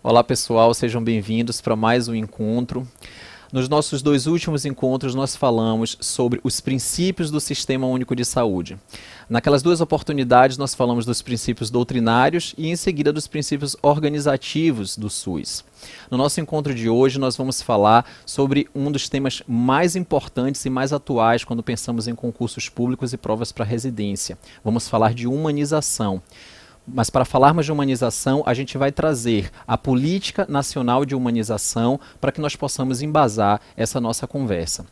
Olá pessoal, sejam bem-vindos para mais um encontro. Nos nossos dois últimos encontros nós falamos sobre os princípios do Sistema Único de Saúde. Naquelas duas oportunidades nós falamos dos princípios doutrinários e em seguida dos princípios organizativos do SUS. No nosso encontro de hoje nós vamos falar sobre um dos temas mais importantes e mais atuais quando pensamos em concursos públicos e provas para residência. Vamos falar de humanização. Mas para falarmos de humanização, a gente vai trazer a Política Nacional de Humanização para que nós possamos embasar essa nossa conversa.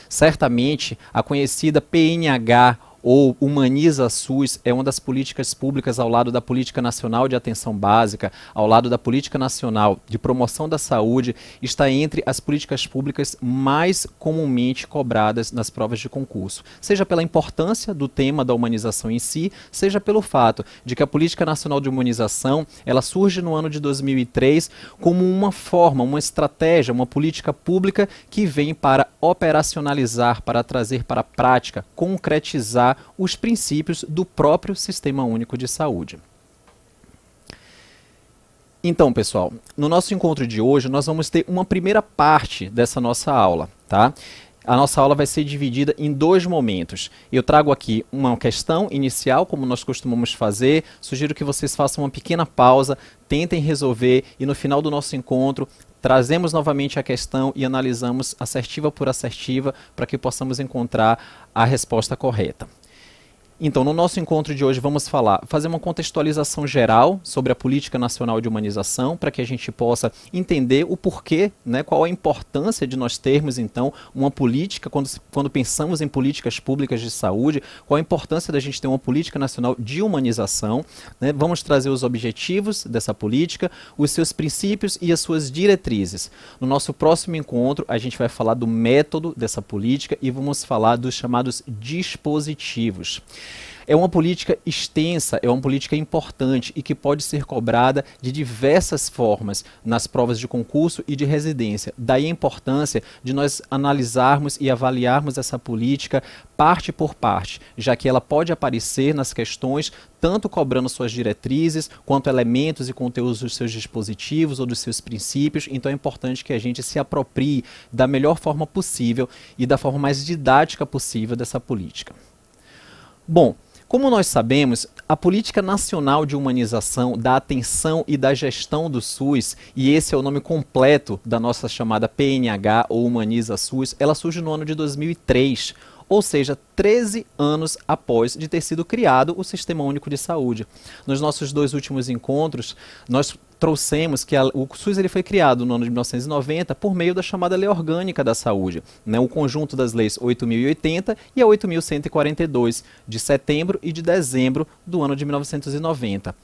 Certamente, a conhecida PNH ou Humaniza SUS é uma das políticas públicas ao lado da Política Nacional de Atenção Básica, ao lado da Política Nacional de Promoção da Saúde, está entre as políticas públicas mais comumente cobradas nas provas de concurso, seja pela importância do tema da humanização em si, seja pelo fato de que a Política Nacional de Humanização, ela surge no ano de 2003 como uma forma, uma estratégia, uma política pública que vem para operacionalizar, para trazer para a prática, concretizar os princípios do próprio Sistema Único de Saúde. Então, pessoal, no nosso encontro de hoje nós vamos ter uma primeira parte dessa nossa aula, tá? A nossa aula vai ser dividida em dois momentos. Eu trago aqui uma questão inicial, como nós costumamos fazer. Sugiro que vocês façam uma pequena pausa, tentem resolver e no final do nosso encontro trazemos novamente a questão e analisamos assertiva por assertiva para que possamos encontrar a resposta correta. Então, no nosso encontro de hoje vamos fazer uma contextualização geral sobre a Política Nacional de Humanização, para que a gente possa entender o porquê, né, qual a importância de nós termos, então, uma política, quando pensamos em políticas públicas de saúde, qual a importância da gente ter uma Política Nacional de Humanização, né? Vamos trazer os objetivos dessa política, os seus princípios e as suas diretrizes. No nosso próximo encontro, a gente vai falar do método dessa política e vamos falar dos chamados dispositivos. É uma política extensa, é uma política importante e que pode ser cobrada de diversas formas nas provas de concurso e de residência. Daí a importância de nós analisarmos e avaliarmos essa política parte por parte, já que ela pode aparecer nas questões tanto cobrando suas diretrizes, quanto elementos e conteúdos dos seus dispositivos ou dos seus princípios. Então é importante que a gente se aproprie da melhor forma possível e da forma mais didática possível dessa política. Bom, como nós sabemos, a Política Nacional de Humanização, da Atenção e da Gestão do SUS, e esse é o nome completo da nossa chamada PNH ou Humaniza SUS, ela surge no ano de 2003, ou seja, 13 anos após de ter sido criado o Sistema Único de Saúde. Nos nossos dois últimos encontros, nós trouxemos que o SUS ele foi criado no ano de 1990 por meio da chamada Lei Orgânica da Saúde, né, o conjunto das leis 8.080 e a 8.142, de setembro e de dezembro do ano de 1990.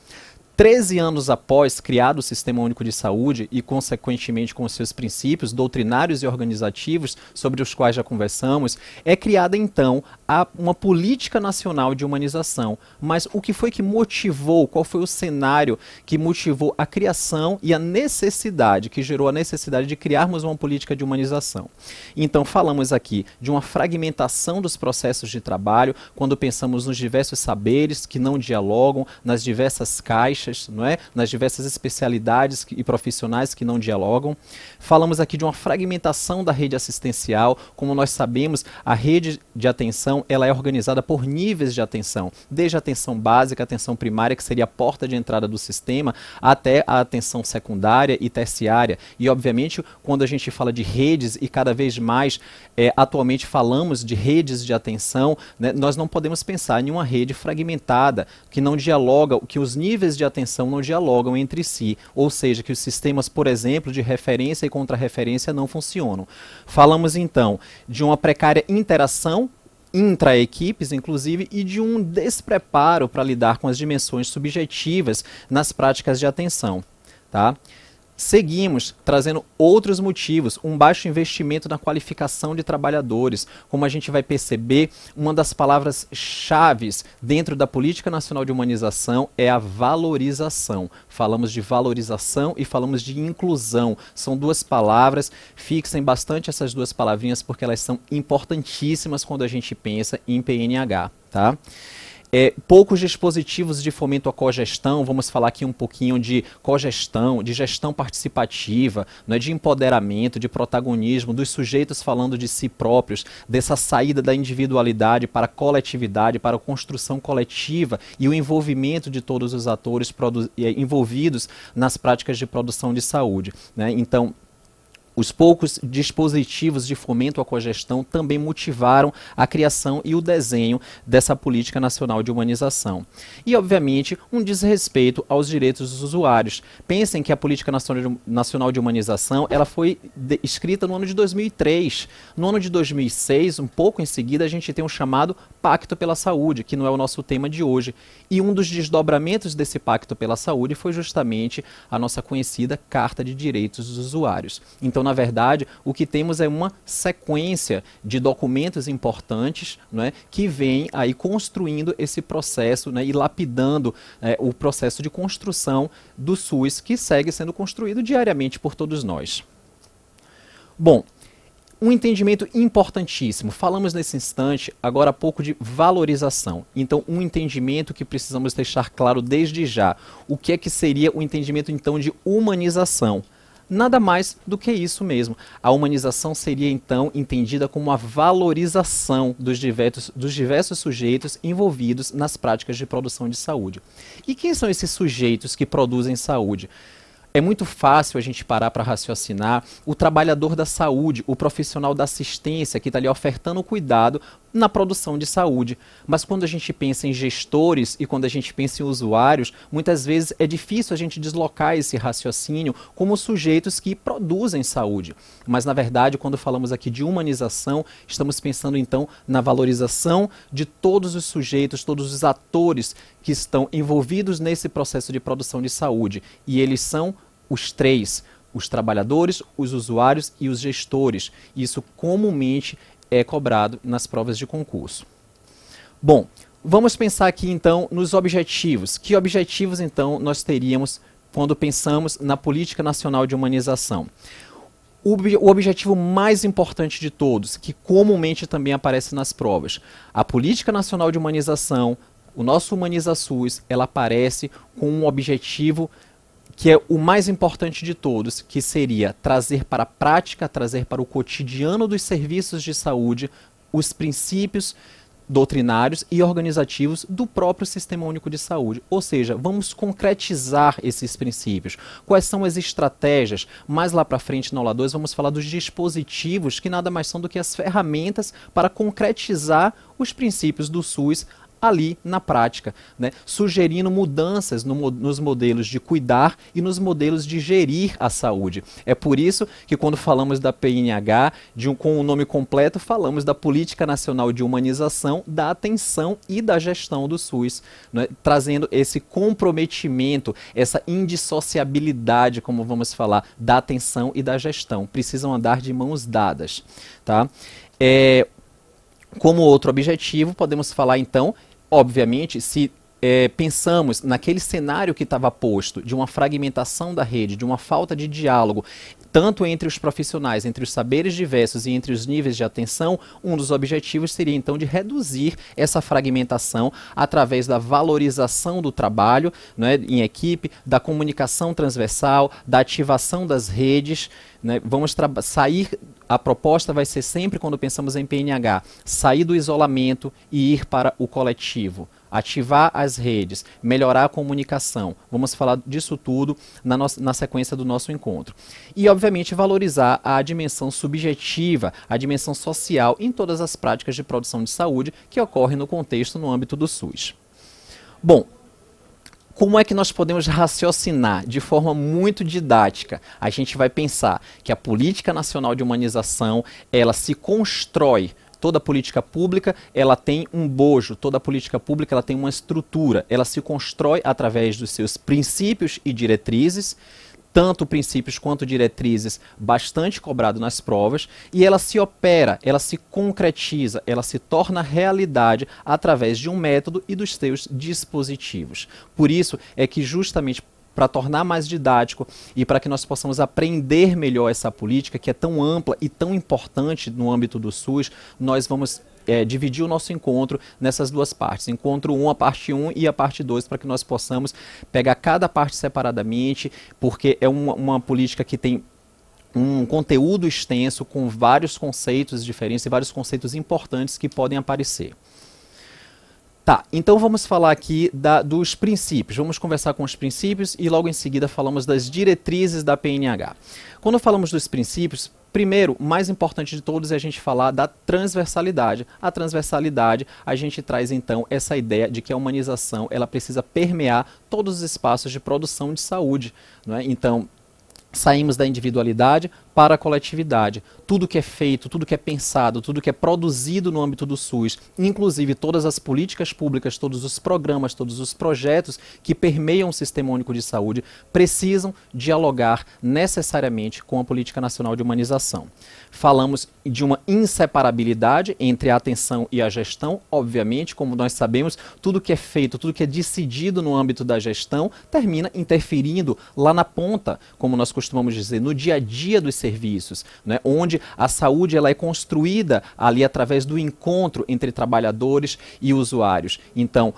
13 anos após criado o Sistema Único de Saúde e, consequentemente, com seus princípios doutrinários e organizativos, sobre os quais já conversamos, é criada, então, uma Política Nacional de Humanização. Mas o que foi que motivou, qual foi o cenário que motivou a criação e a necessidade, que gerou a necessidade de criarmos uma política de humanização? Então, falamos aqui de uma fragmentação dos processos de trabalho, quando pensamos nos diversos saberes que não dialogam, nas diversas caixas, não é? Nas diversas especialidades e profissionais que não dialogam. Falamos aqui de uma fragmentação da rede assistencial. Como nós sabemos, a rede de atenção ela é organizada por níveis de atenção, desde a atenção básica, a atenção primária, que seria a porta de entrada do sistema, até a atenção secundária e terciária. E, obviamente, quando a gente fala de redes, e cada vez mais atualmente falamos de redes de atenção, né, nós não podemos pensar em uma rede fragmentada, que não dialoga, que os níveis de atenção não dialogam entre si, ou seja, que os sistemas, por exemplo, de referência e contra-referência não funcionam. Falamos então de uma precária interação intra-equipes, inclusive, e de um despreparo para lidar com as dimensões subjetivas nas práticas de atenção, tá? Seguimos trazendo outros motivos, um baixo investimento na qualificação de trabalhadores. Como a gente vai perceber, uma das palavras-chave dentro da Política Nacional de Humanização é a valorização. Falamos de valorização e falamos de inclusão. São duas palavras, fixem bastante essas duas palavrinhas porque elas são importantíssimas quando a gente pensa em PNH, tá? Poucos dispositivos de fomento à cogestão, vamos falar aqui um pouquinho de cogestão, de gestão participativa, né, de empoderamento, de protagonismo, dos sujeitos falando de si próprios, dessa saída da individualidade para a coletividade, para a construção coletiva e o envolvimento de todos os atores envolvidos nas práticas de produção de saúde, né? Então, os poucos dispositivos de fomento à cogestão também motivaram a criação e o desenho dessa política nacional de humanização. E, obviamente, um desrespeito aos direitos dos usuários. Pensem que a política nacional de humanização ela foi escrita no ano de 2003. No ano de 2006, um pouco em seguida, a gente tem um chamado Pacto pela Saúde, que não é o nosso tema de hoje. E um dos desdobramentos desse Pacto pela Saúde foi justamente a nossa conhecida Carta de Direitos dos Usuários. Então, na verdade, o que temos é uma sequência de documentos importantes, né, que vem aí construindo esse processo, né, e lapidando o processo de construção do SUS, que segue sendo construído diariamente por todos nós. Bom, um entendimento importantíssimo. Falamos nesse instante, agora há pouco, de valorização. Então, um entendimento que precisamos deixar claro desde já. O que é que seria o entendimento, então, de humanização? Nada mais do que isso mesmo. A humanização seria, então, entendida como a valorização dos diversos sujeitos envolvidos nas práticas de produção de saúde. E quem são esses sujeitos que produzem saúde? É muito fácil a gente parar para raciocinar o trabalhador da saúde, o profissional da assistência que está ali ofertando cuidado na produção de saúde. Mas quando a gente pensa em gestores e quando a gente pensa em usuários, muitas vezes é difícil a gente deslocar esse raciocínio como sujeitos que produzem saúde. Mas, na verdade, quando falamos aqui de humanização, estamos pensando então na valorização de todos os sujeitos, todos os atores que estão envolvidos nesse processo de produção de saúde. E eles são os três: os trabalhadores, os usuários e os gestores. Isso comumente é cobrado nas provas de concurso. Bom, vamos pensar aqui então nos objetivos. Que objetivos então nós teríamos quando pensamos na Política Nacional de Humanização? O objetivo mais importante de todos, que comumente também aparece nas provas: a Política Nacional de Humanização, o nosso Humaniza SUS, ela aparece com um objetivo que é o mais importante de todos, que seria trazer para a prática, trazer para o cotidiano dos serviços de saúde os princípios doutrinários e organizativos do próprio Sistema Único de Saúde. Ou seja, vamos concretizar esses princípios. Quais são as estratégias? Mais lá para frente, na aula 2, vamos falar dos dispositivos, que nada mais são do que as ferramentas para concretizar os princípios do SUS ali na prática, né? Sugerindo mudanças nos modelos de cuidar e nos modelos de gerir a saúde. É por isso que quando falamos da PNH, com o nome completo, falamos da Política Nacional de Humanização, da atenção e da gestão do SUS, né? Trazendo esse comprometimento, essa indissociabilidade, como vamos falar, da atenção e da gestão. Precisam andar de mãos dadas, tá? Como outro objetivo, podemos falar então, obviamente, se pensamos naquele cenário que estava posto, de uma fragmentação da rede, de uma falta de diálogo, tanto entre os profissionais, entre os saberes diversos e entre os níveis de atenção, um dos objetivos seria então de reduzir essa fragmentação através da valorização do trabalho, né, em equipe, da comunicação transversal, da ativação das redes, né? A proposta vai ser sempre, quando pensamos em PNH, sair do isolamento e ir para o coletivo. Ativar as redes, melhorar a comunicação. Vamos falar disso tudo na sequência do nosso encontro. E, obviamente, valorizar a dimensão subjetiva, a dimensão social em todas as práticas de produção de saúde que ocorrem no contexto, no âmbito do SUS. Bom, como é que nós podemos raciocinar de forma muito didática? A gente vai pensar que a Política Nacional de Humanização, ela se constrói. Toda política pública, ela tem um bojo, toda política pública, ela tem uma estrutura, ela se constrói através dos seus princípios e diretrizes, tanto princípios quanto diretrizes bastante cobrado nas provas, e ela se opera, ela se concretiza, ela se torna realidade através de um método e dos seus dispositivos. Por isso é que justamente para tornar mais didático e para que nós possamos aprender melhor essa política, que é tão ampla e tão importante no âmbito do SUS, nós vamos dividir o nosso encontro nessas duas partes. Encontro 1, a parte 1 e a parte 2, para que nós possamos pegar cada parte separadamente, porque é uma política que tem um conteúdo extenso com vários conceitos diferentes e vários conceitos importantes que podem aparecer. Tá, então vamos falar aqui dos princípios. Vamos conversar com os princípios e logo em seguida falamos das diretrizes da PNH. Quando falamos dos princípios, primeiro, mais importante de todos é a gente falar da transversalidade. A transversalidade, a gente traz então essa ideia de que a humanização ela precisa permear todos os espaços de produção de saúde, não é? Então, saímos da individualidade para a coletividade. Tudo que é feito, tudo que é pensado, tudo que é produzido no âmbito do SUS, inclusive todas as políticas públicas, todos os programas, todos os projetos que permeiam o Sistema Único de Saúde, precisam dialogar necessariamente com a Política Nacional de Humanização. Falamos de uma inseparabilidade entre a atenção e a gestão. Obviamente, como nós sabemos, tudo que é feito, tudo que é decidido no âmbito da gestão, termina interferindo lá na ponta, como nós costumamos dizer, no dia a dia dos serviços, né, onde a saúde ela é construída ali através do encontro entre trabalhadores e usuários. Então,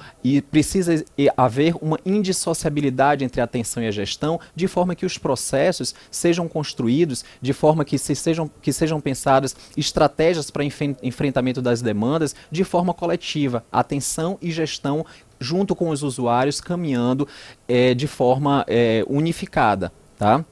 precisa haver uma indissociabilidade entre a atenção e a gestão, de forma que os processos sejam construídos, de forma que sejam pensadas estratégias para enfrentamento das demandas de forma coletiva, atenção e gestão junto com os usuários caminhando de forma unificada, tá?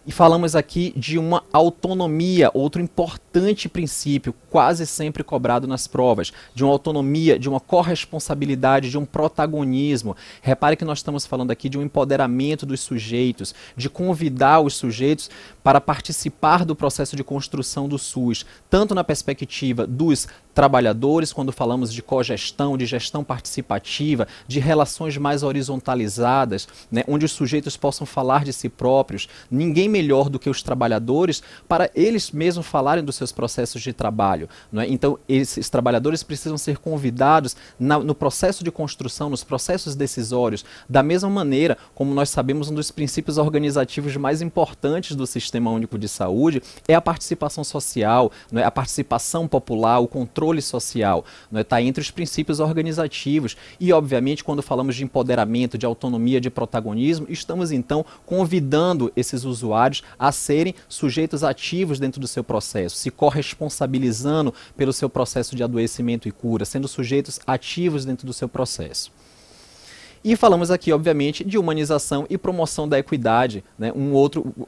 E falamos aqui de uma autonomia, outro importante princípio, quase sempre cobrado nas provas, de uma autonomia, de uma corresponsabilidade, de um protagonismo. Repare que nós estamos falando aqui de um empoderamento dos sujeitos, de convidar os sujeitos para participar do processo de construção do SUS, tanto na perspectiva dos trabalhadores, quando falamos de cogestão, de gestão participativa, de relações mais horizontalizadas, né, onde os sujeitos possam falar de si próprios, ninguém melhor do que os trabalhadores para eles mesmos falarem dos seus processos de trabalho, não é? Então, esses trabalhadores precisam ser convidados no processo de construção, nos processos decisórios, da mesma maneira como nós sabemos um dos princípios organizativos mais importantes do Sistema Único de Saúde é a participação social, não é? A participação popular, o controle social, está entre os princípios organizativos e, obviamente, quando falamos de empoderamento, de autonomia, de protagonismo, estamos então convidando esses usuários a serem sujeitos ativos dentro do seu processo, se corresponsabilizando pelo seu processo de adoecimento e cura, sendo sujeitos ativos dentro do seu processo. E falamos aqui, obviamente, de humanização e promoção da equidade, né?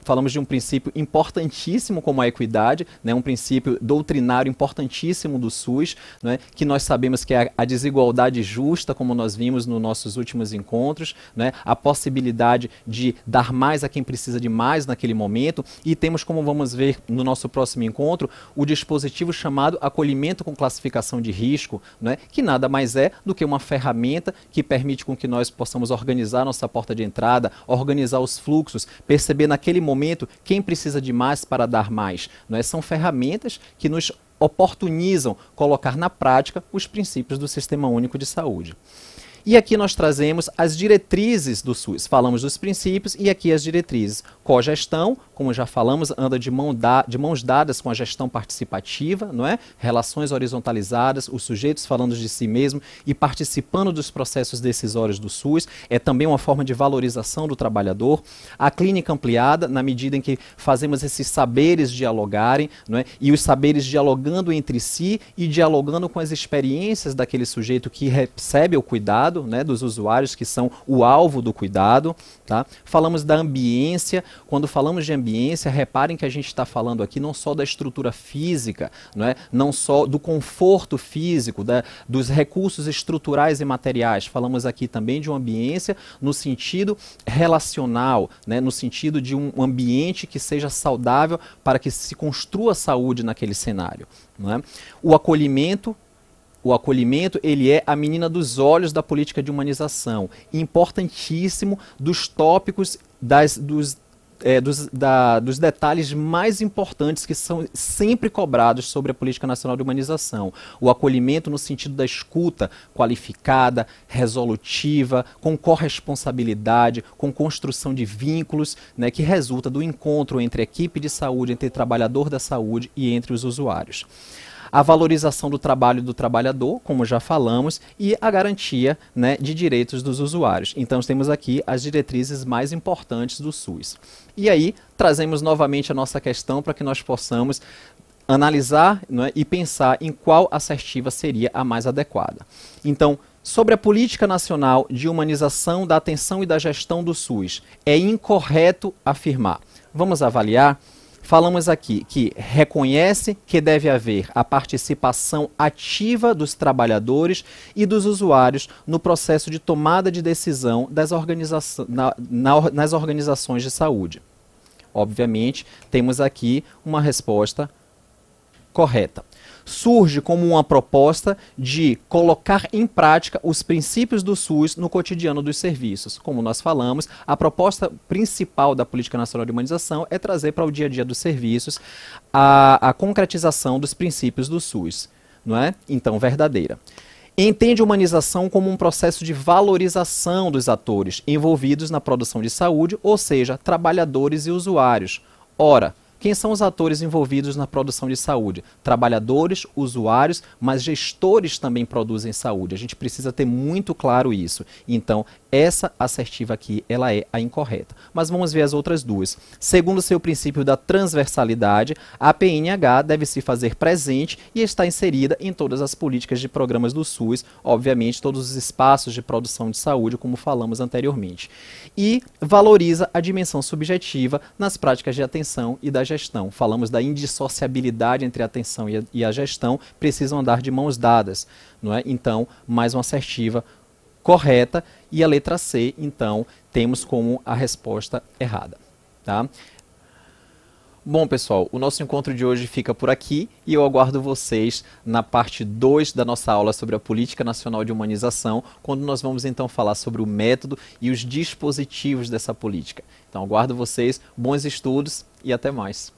Falamos de um princípio importantíssimo como a equidade, né? Um princípio doutrinário importantíssimo do SUS, né? Que nós sabemos que é a desigualdade justa, como nós vimos nos nossos últimos encontros, né? A possibilidade de dar mais a quem precisa de mais naquele momento, e temos, como vamos ver no nosso próximo encontro, o dispositivo chamado acolhimento com classificação de risco, né? Que nada mais é do que uma ferramenta que permite com que nós possamos organizar nossa porta de entrada, organizar os fluxos, perceber naquele momento quem precisa de mais para dar mais. Não é? São ferramentas que nos oportunizam colocar na prática os princípios do Sistema Único de Saúde. E aqui nós trazemos as diretrizes do SUS. Falamos dos princípios e aqui as diretrizes. Cogestão, como já falamos, anda de mãos dadas com a gestão participativa, não é? Relações horizontalizadas, os sujeitos falando de si mesmo e participando dos processos decisórios do SUS. É também uma forma de valorização do trabalhador. A clínica ampliada, na medida em que fazemos esses saberes dialogarem, não é? E os saberes dialogando entre si e dialogando com as experiências daquele sujeito que recebe o cuidado, né, dos usuários que são o alvo do cuidado, tá? Falamos da ambiência. Quando falamos de ambiência, reparem que a gente está falando aqui não só da estrutura física, não é? Não só do conforto físico, dos recursos estruturais e materiais. Falamos aqui também de uma ambiência no sentido relacional, né? No sentido de um ambiente que seja saudável para que se construa saúde naquele cenário, não é? O acolhimento, ele é a menina dos olhos da política de humanização. Importantíssimo dos tópicos, dos detalhes mais importantes que são sempre cobrados sobre a Política Nacional de Humanização. O acolhimento no sentido da escuta qualificada, resolutiva, com corresponsabilidade, com construção de vínculos, né, que resulta do encontro entre a equipe de saúde, entre o trabalhador da saúde e entre os usuários. a valorização do trabalho do trabalhador, como já falamos, e a garantia, né, de direitos dos usuários. Então, temos aqui as diretrizes mais importantes do SUS. E aí, trazemos novamente a nossa questão para que nós possamos analisar, né, e pensar em qual assertiva seria a mais adequada. Então, sobre a Política Nacional de Humanização da Atenção e da Gestão do SUS, é incorreto afirmar. Vamos avaliar? Falamos aqui que reconhece que deve haver a participação ativa dos trabalhadores e dos usuários no processo de tomada de decisão das nas organizações de saúde. Obviamente, temos aqui uma resposta correta. Surge como uma proposta de colocar em prática os princípios do SUS no cotidiano dos serviços. Como nós falamos, a proposta principal da Política Nacional de Humanização é trazer para o dia a dia dos serviços a concretização dos princípios do SUS, não é? Então, verdadeira. Entende a humanização como um processo de valorização dos atores envolvidos na produção de saúde, ou seja, trabalhadores e usuários. Ora, quem são os atores envolvidos na produção de saúde? Trabalhadores, usuários, mas gestores também produzem saúde. A gente precisa ter muito claro isso. Então, essa assertiva aqui, ela é a incorreta. Mas vamos ver as outras duas. Segundo o seu princípio da transversalidade, a PNH deve se fazer presente e está inserida em todas as políticas de programas do SUS, obviamente todos os espaços de produção de saúde, como falamos anteriormente. E valoriza a dimensão subjetiva nas práticas de atenção e da gestão. Falamos da indissociabilidade entre a atenção e a gestão, precisam andar de mãos dadas, não é? Então, mais uma assertiva correta, e a letra C, então, temos como a resposta errada, tá? Bom, pessoal, o nosso encontro de hoje fica por aqui e eu aguardo vocês na parte 2 da nossa aula sobre a Política Nacional de Humanização, quando nós vamos então falar sobre o método e os dispositivos dessa política. Então, aguardo vocês, bons estudos e até mais.